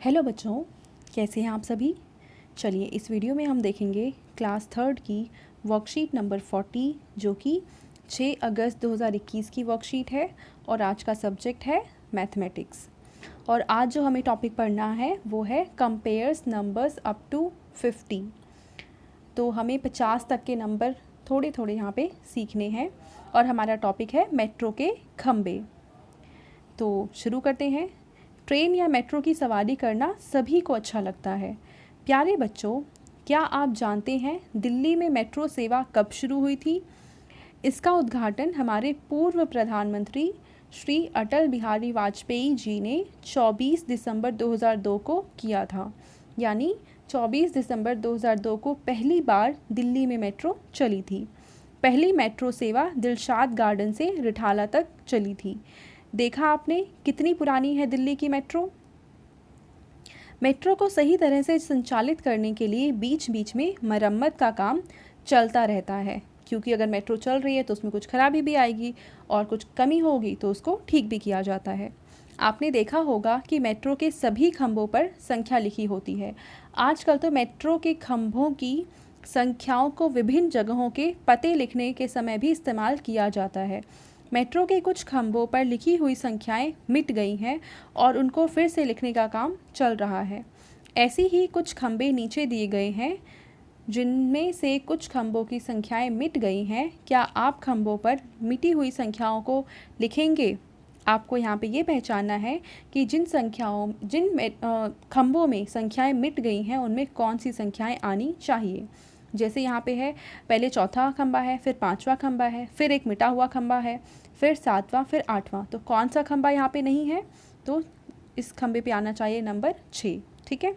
Hello बच्चों, कैसे हैं आप सभी। चलिए इस वीडियो में हम देखेंगे क्लास थर्ड की वर्कशीट नंबर 40 जो कि 6 अगस्त 2021 की वर्कशीट है और आज का सब्जेक्ट है मैथमेटिक्स। और आज जो हमें टॉपिक पढ़ना है वो है कंपेयर्स नंबर्स अप टू 50। तो हमें 50 तक के नंबर थोड़े थोड़े यहाँ पे सीखने हैं और हमारा टॉपिक है मेट्रो के खंबे। तो शुरू करते हैं। ट्रेन या मेट्रो की सवारी करना सभी को अच्छा लगता है। प्यारे बच्चों, क्या आप जानते हैं दिल्ली में मेट्रो सेवा कब शुरू हुई थी? इसका उद्घाटन हमारे पूर्व प्रधानमंत्री श्री अटल बिहारी वाजपेयी जी ने 24 दिसंबर 2002 को किया था। यानी 24 दिसंबर 2002 को पहली बार दिल्ली में मेट्रो चली थी। पहली मेट्रो सेवा दिलशाद गार्डन से रिठाला तक चली थी। देखा आपने कितनी पुरानी है दिल्ली की मेट्रो। मेट्रो को सही तरह से संचालित करने के लिए बीच बीच में मरम्मत का काम चलता रहता है, क्योंकि अगर मेट्रो चल रही है तो उसमें कुछ खराबी भी आएगी और कुछ कमी होगी तो उसको ठीक भी किया जाता है। आपने देखा होगा कि मेट्रो के सभी खंभों पर संख्या लिखी होती है। आजकल तो मेट्रो के खंभों की संख्याओं को विभिन्न जगहों के पते लिखने के समय भी इस्तेमाल किया जाता है। मेट्रो के कुछ खंभों पर लिखी हुई संख्याएं मिट गई हैं और उनको फिर से लिखने का काम चल रहा है। ऐसे ही कुछ खंभे नीचे दिए गए हैं जिनमें से कुछ खंभों की संख्याएं मिट गई हैं। क्या आप खंभों पर मिटी हुई संख्याओं को लिखेंगे? आपको यहाँ पे ये पहचानना है कि जिन खंभों में संख्याएं मिट गई हैं उनमें कौन सी संख्याएं आनी चाहिए। जैसे यहाँ पे है, पहले चौथा खंभा है, फिर पांचवा खंभा है, फिर एक मिटा हुआ खंभा है, फिर सातवां, फिर आठवां। तो कौन सा खंभा यहाँ पे नहीं है? तो इस खंभे पे आना चाहिए नंबर 6। ठीक है,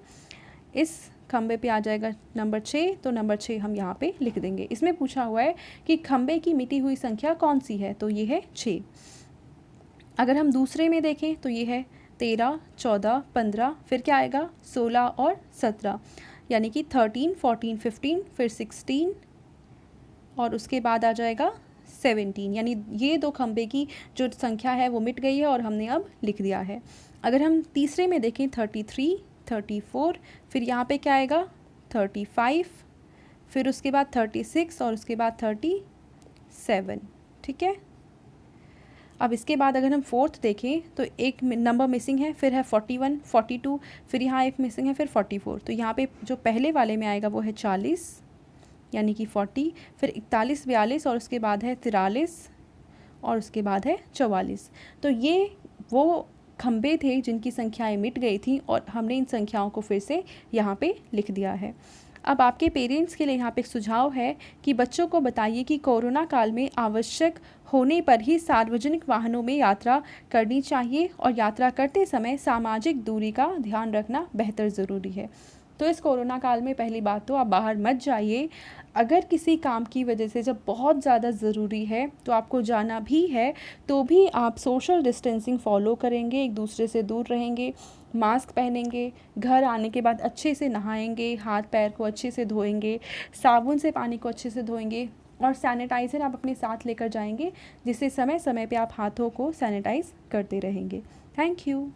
इस खंभे पे आ जाएगा नंबर 6, तो नंबर 6 हम यहाँ पे लिख देंगे। इसमें पूछा हुआ है कि खंभे की मिटी हुई संख्या कौन सी है, तो ये है 6। अगर हम दूसरे में देखें तो ये है 13, 14, 15, फिर क्या आएगा 16 और 17, यानी कि 13, 14, 15, फिर 16 और उसके बाद आ जाएगा 17। यानी ये दो खंभे की जो संख्या है वो मिट गई है और हमने अब लिख दिया है। अगर हम तीसरे में देखें 33, 34, फिर यहाँ पे क्या आएगा 35, फिर उसके बाद 36 और उसके बाद 37। ठीक है, अब इसके बाद अगर हम फोर्थ देखें तो एक नंबर मिसिंग है, फिर है 41, 42, फिर यहाँ एक मिसिंग है, फिर 44। तो यहाँ पे जो पहले वाले में आएगा वो है 40 यानी कि 40, फिर 41, 42 और उसके बाद है 43 और उसके बाद है 44। तो ये वो खंबे थे जिनकी संख्याएं मिट गई थी और हमने इन संख्याओं को फिर से यहाँ पे लिख दिया है। अब आपके पेरेंट्स के लिए यहाँ पे एक सुझाव है कि बच्चों को बताइए कि कोरोना काल में आवश्यक होने पर ही सार्वजनिक वाहनों में यात्रा करनी चाहिए और यात्रा करते समय सामाजिक दूरी का ध्यान रखना बेहतर ज़रूरी है। तो इस कोरोना काल में पहली बात तो आप बाहर मत जाइए। अगर किसी काम की वजह से जब बहुत ज़्यादा ज़रूरी है तो आपको जाना भी है तो भी आप सोशल डिस्टेंसिंग फॉलो करेंगे, एक दूसरे से दूर रहेंगे, मास्क पहनेंगे, घर आने के बाद अच्छे से नहाएंगे, हाथ पैर को अच्छे से धोएंगे, साबुन से पानी को अच्छे से धोएंगे और सैनिटाइज़र आप अपने साथ लेकर जाएंगे, जिससे समय समय पे आप हाथों को सैनिटाइज़ करते रहेंगे। Thank you.